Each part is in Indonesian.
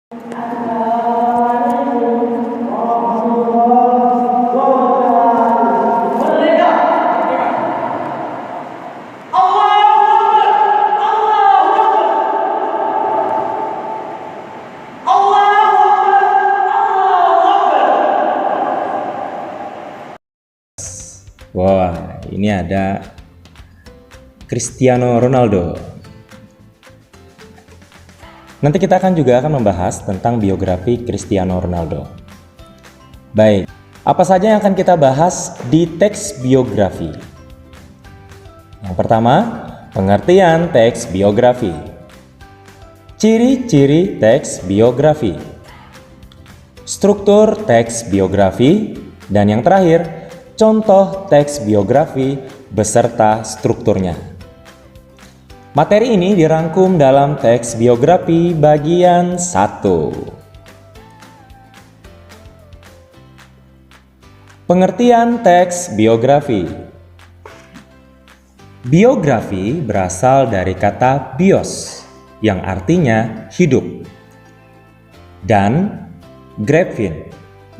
Wah, ini ada Cristiano Ronaldo. Nanti kita juga akan membahas tentang biografi Cristiano Ronaldo. Baik, apa saja yang akan kita bahas di teks biografi? Yang pertama, pengertian teks biografi. Ciri-ciri teks biografi. Struktur teks biografi. Dan yang terakhir, contoh teks biografi beserta strukturnya. Materi ini dirangkum dalam teks biografi bagian 1. Pengertian teks biografi. Biografi berasal dari kata bios yang artinya hidup dan graphin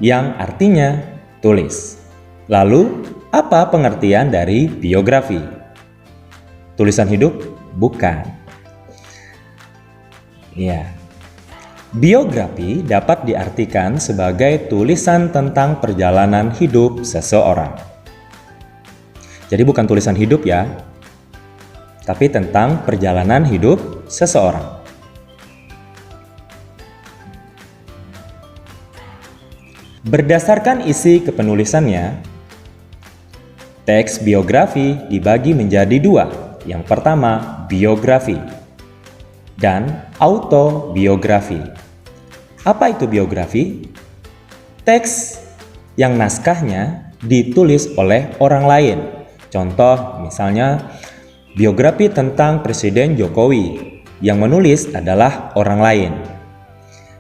yang artinya tulis. Lalu, apa pengertian dari biografi? Tulisan hidup? Bukan. Ya. Biografi dapat diartikan sebagai tulisan tentang perjalanan hidup seseorang. Jadi bukan tulisan hidup ya, tapi tentang perjalanan hidup seseorang. Berdasarkan isi kepenulisannya, teks biografi dibagi menjadi 2. Yang pertama, biografi dan autobiografi. Apa itu biografi? Teks yang naskahnya ditulis oleh orang lain. Contoh misalnya biografi tentang Presiden Jokowi, yang menulis adalah orang lain.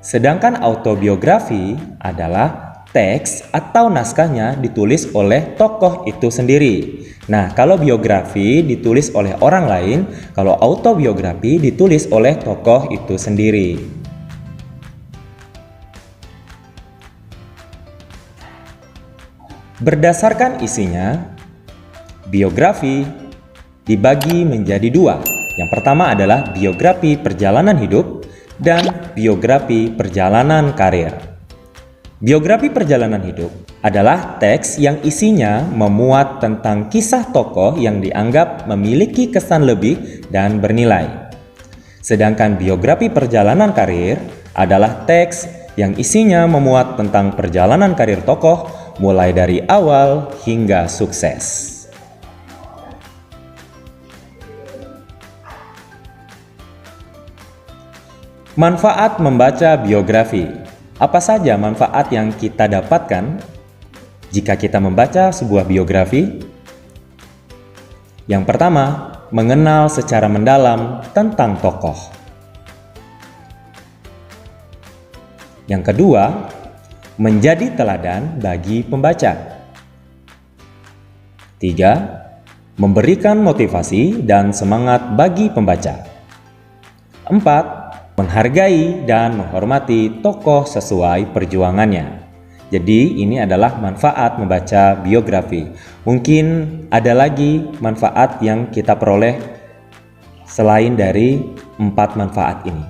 Sedangkan autobiografi adalah teks atau naskahnya ditulis oleh tokoh itu sendiri. Nah, kalau biografi ditulis oleh orang lain, kalau autobiografi ditulis oleh tokoh itu sendiri. Berdasarkan isinya, biografi dibagi menjadi 2. Yang pertama adalah biografi perjalanan hidup dan biografi perjalanan karir. Biografi perjalanan hidup adalah teks yang isinya memuat tentang kisah tokoh yang dianggap memiliki kesan lebih dan bernilai. Sedangkan biografi perjalanan karir adalah teks yang isinya memuat tentang perjalanan karir tokoh mulai dari awal hingga sukses. Manfaat membaca biografi. Apa saja manfaat yang kita dapatkan jika kita membaca sebuah biografi? Yang pertama, mengenal secara mendalam tentang tokoh. Yang kedua, menjadi teladan bagi pembaca. 3. Memberikan motivasi dan semangat bagi pembaca. 4. Menghargai dan menghormati tokoh sesuai perjuangannya. Jadi ini adalah manfaat membaca biografi. Mungkin ada lagi manfaat yang kita peroleh selain dari 4 manfaat ini.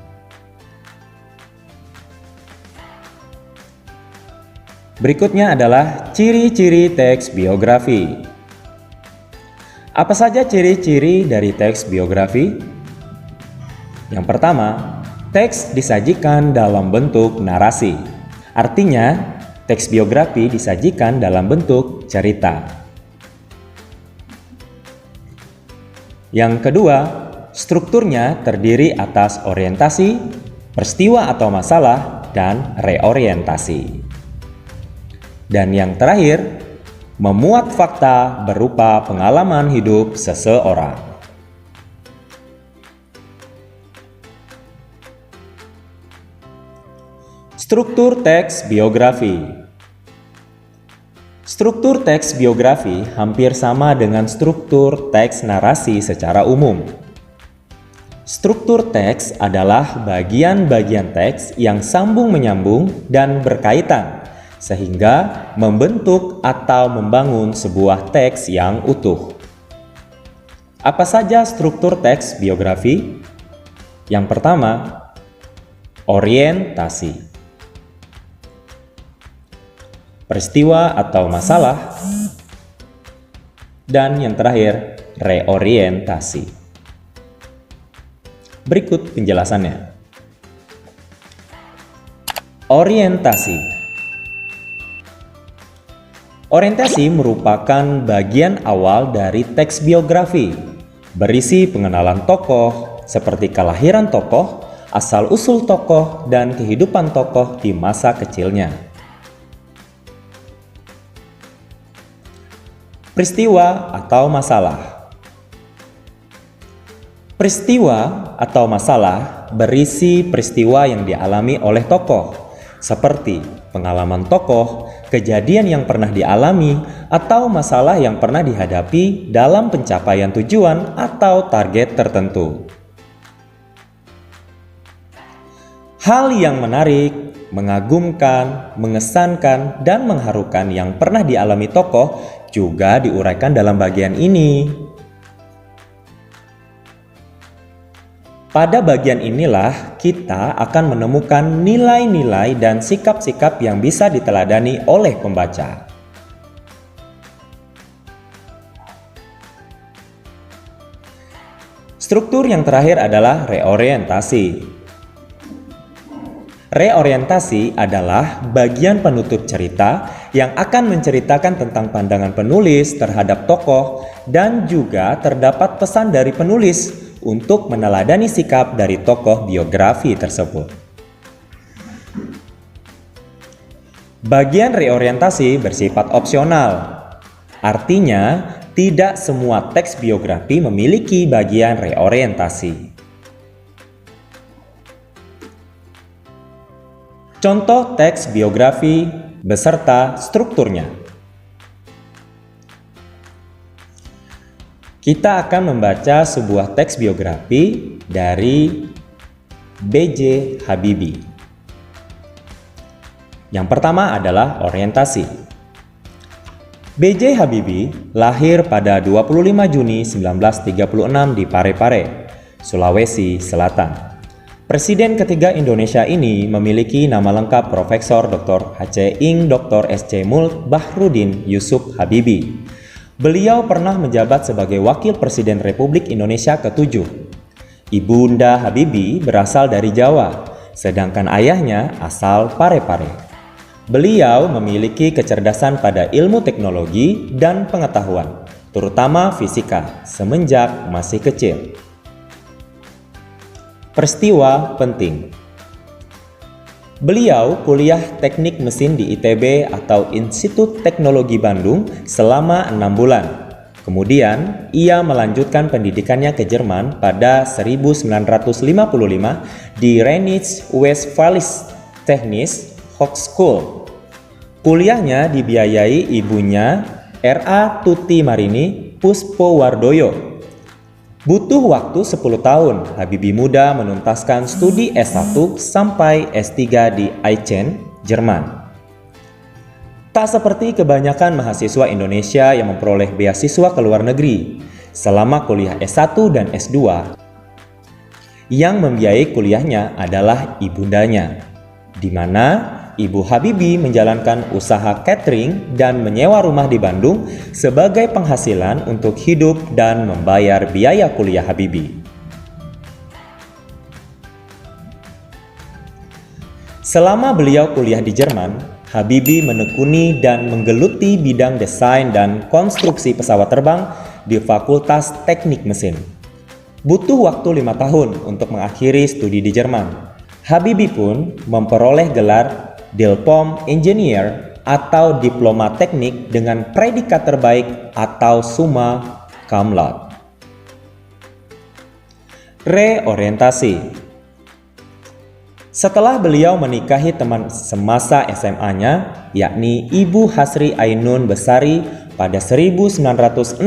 Berikutnya adalah ciri-ciri teks biografi. Apa saja ciri-ciri dari teks biografi? Yang pertama, teks disajikan dalam bentuk narasi. Artinya, teks biografi disajikan dalam bentuk cerita. Yang kedua, strukturnya terdiri atas orientasi, peristiwa atau masalah, dan reorientasi. Dan yang terakhir, memuat fakta berupa pengalaman hidup seseorang. Struktur teks biografi. Struktur teks biografi hampir sama dengan struktur teks narasi secara umum. Struktur teks adalah bagian-bagian teks yang sambung-menyambung dan berkaitan, sehingga membentuk atau membangun sebuah teks yang utuh. Apa saja struktur teks biografi? Yang pertama, orientasi. Peristiwa atau masalah. Dan yang terakhir, reorientasi. Berikut penjelasannya. Orientasi. Orientasi merupakan bagian awal dari teks biografi, berisi pengenalan tokoh, seperti kelahiran tokoh, asal-usul tokoh, dan kehidupan tokoh di masa kecilnya. Peristiwa atau masalah. Peristiwa atau masalah berisi peristiwa yang dialami oleh tokoh, seperti pengalaman tokoh, kejadian yang pernah dialami, atau masalah yang pernah dihadapi dalam pencapaian tujuan atau target tertentu. Hal yang menarik, mengagumkan, mengesankan, dan mengharukan yang pernah dialami tokoh juga diuraikan dalam bagian ini. Pada bagian inilah kita akan menemukan nilai-nilai dan sikap-sikap yang bisa diteladani oleh pembaca. Struktur yang terakhir adalah reorientasi. Reorientasi adalah bagian penutup cerita yang akan menceritakan tentang pandangan penulis terhadap tokoh, dan juga terdapat pesan dari penulis untuk meneladani sikap dari tokoh biografi tersebut. Bagian reorientasi bersifat opsional. Artinya, tidak semua teks biografi memiliki bagian reorientasi. Contoh teks biografi beserta strukturnya. Kita akan membaca sebuah teks biografi dari B.J. Habibie. Yang pertama adalah orientasi. B.J. Habibie lahir pada 25 Juni 1936 di Parepare, Sulawesi Selatan. Presiden ketiga Indonesia ini memiliki nama lengkap Profesor Dr. H.C. Ing. Dr. S.C. Muld Bahrudin Yusuf Habibie. Beliau pernah menjabat sebagai Wakil Presiden Republik Indonesia ke-7. Ibunda Habibie berasal dari Jawa, sedangkan ayahnya asal Parepare. Beliau memiliki kecerdasan pada ilmu teknologi dan pengetahuan, terutama fisika, semenjak masih kecil. Peristiwa penting. Beliau kuliah teknik mesin di ITB atau Institut Teknologi Bandung selama 6 bulan. Kemudian, ia melanjutkan pendidikannya ke Jerman pada 1955 di Rheinisch-Westfälische Technische Hochschule. Kuliahnya dibiayai ibunya, R.A. Tuti Marini Puspowardoyo. Butuh waktu 10 tahun, Habibie muda menuntaskan studi S1 sampai S3 di Aachen, Jerman. Tak seperti kebanyakan mahasiswa Indonesia yang memperoleh beasiswa ke luar negeri, selama kuliah S1 dan S2, yang membiayai kuliahnya adalah ibundanya, di mana Ibu Habibie menjalankan usaha catering dan menyewa rumah di Bandung sebagai penghasilan untuk hidup dan membayar biaya kuliah Habibie. Selama beliau kuliah di Jerman, Habibie menekuni dan menggeluti bidang desain dan konstruksi pesawat terbang di Fakultas Teknik Mesin. Butuh waktu 5 tahun untuk mengakhiri studi di Jerman. Habibie pun memperoleh gelar Diplom Engineer atau Diploma Teknik dengan predikat terbaik atau summa cum laude. Reorientasi. Setelah beliau menikahi teman semasa SMA-nya, yakni Ibu Hasri Ainun Besari pada 1962,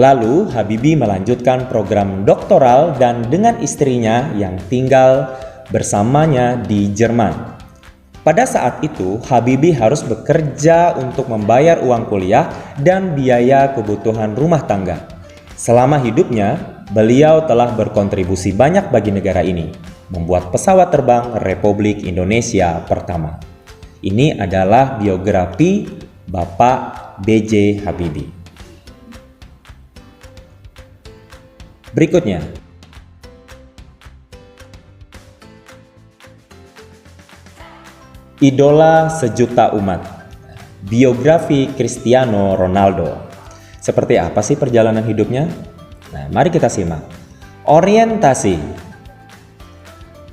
Lalu Habibie melanjutkan program doktoral dan dengan istrinya yang tinggal bersamanya di Jerman. Pada saat itu, Habibie harus bekerja untuk membayar uang kuliah dan biaya kebutuhan rumah tangga. Selama hidupnya, beliau telah berkontribusi banyak bagi negara ini, membuat pesawat terbang Republik Indonesia pertama. Ini adalah biografi Bapak B.J. Habibie. Berikutnya, idola sejuta umat, biografi Cristiano Ronaldo. Seperti apa sih perjalanan hidupnya? Nah, mari kita simak. Orientasi.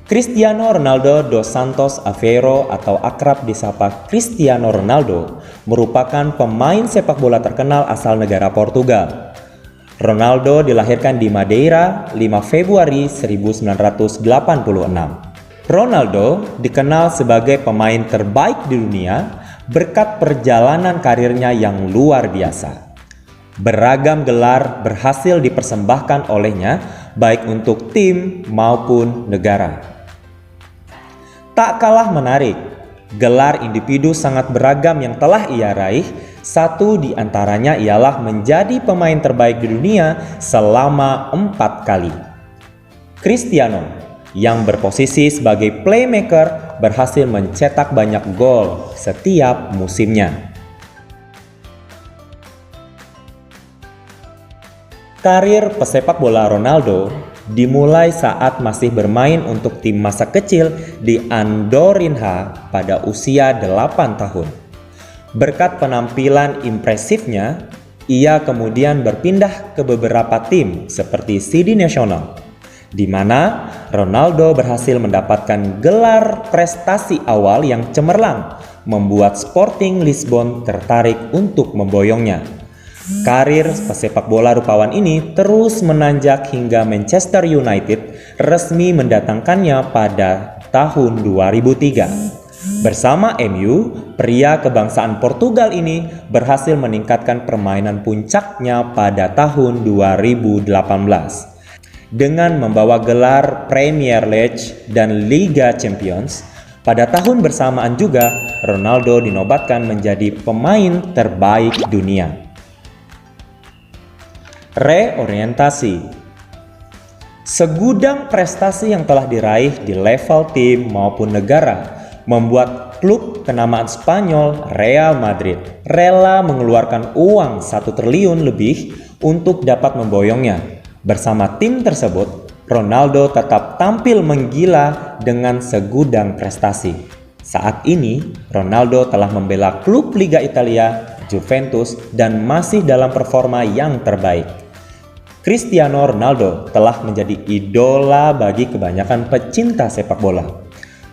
Cristiano Ronaldo dos Santos Aveiro atau akrab disapa Cristiano Ronaldo merupakan pemain sepak bola terkenal asal negara Portugal. Ronaldo dilahirkan di Madeira 5 Februari 1986. Ronaldo dikenal sebagai pemain terbaik di dunia berkat perjalanan karirnya yang luar biasa. Beragam gelar berhasil dipersembahkan olehnya baik untuk tim maupun negara. Tak kalah menarik, gelar individu sangat beragam yang telah ia raih. Satu di antaranya ialah menjadi pemain terbaik di dunia selama 4 kali. Cristiano yang berposisi sebagai playmaker berhasil mencetak banyak gol setiap musimnya. Karir pesepak bola Ronaldo dimulai saat masih bermain untuk tim masa kecil di Andorinha pada usia 8 tahun. Berkat penampilan impresifnya, ia kemudian berpindah ke beberapa tim seperti Sydney National, di mana Ronaldo berhasil mendapatkan gelar prestasi awal yang cemerlang, membuat Sporting Lisbon tertarik untuk memboyongnya. Karir pesepak bola rupawan ini terus menanjak hingga Manchester United resmi mendatangkannya pada tahun 2003. Bersama MU, pria kebangsaan Portugal ini berhasil meningkatkan permainan puncaknya pada tahun 2018. Dengan membawa gelar Premier League dan Liga Champions, pada tahun bersamaan juga Ronaldo dinobatkan menjadi pemain terbaik dunia. Reorientasi. Segudang prestasi yang telah diraih di level tim maupun negara membuat klub kenamaan Spanyol Real Madrid rela mengeluarkan uang 1 triliun lebih untuk dapat memboyongnya. Bersama tim tersebut, Ronaldo tetap tampil menggila dengan segudang prestasi. Saat ini, Ronaldo telah membela klub Liga Italia, Juventus, dan masih dalam performa yang terbaik. Cristiano Ronaldo telah menjadi idola bagi kebanyakan pecinta sepak bola.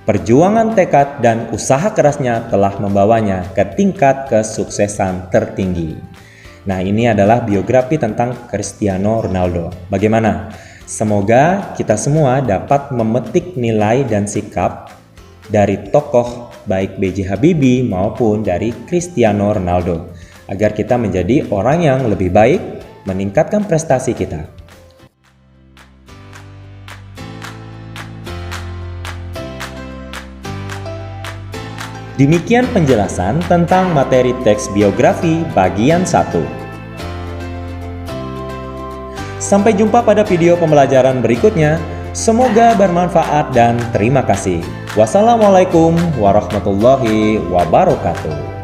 Perjuangan tekad dan usaha kerasnya telah membawanya ke tingkat kesuksesan tertinggi. Nah, ini adalah biografi tentang Cristiano Ronaldo. Bagaimana? Semoga kita semua dapat memetik nilai dan sikap dari tokoh baik B.J. Habibie maupun dari Cristiano Ronaldo, agar kita menjadi orang yang lebih baik, meningkatkan prestasi kita. Demikian penjelasan tentang materi teks biografi bagian 1. Sampai jumpa pada video pembelajaran berikutnya. Semoga bermanfaat dan terima kasih. Wassalamualaikum warahmatullahi wabarakatuh.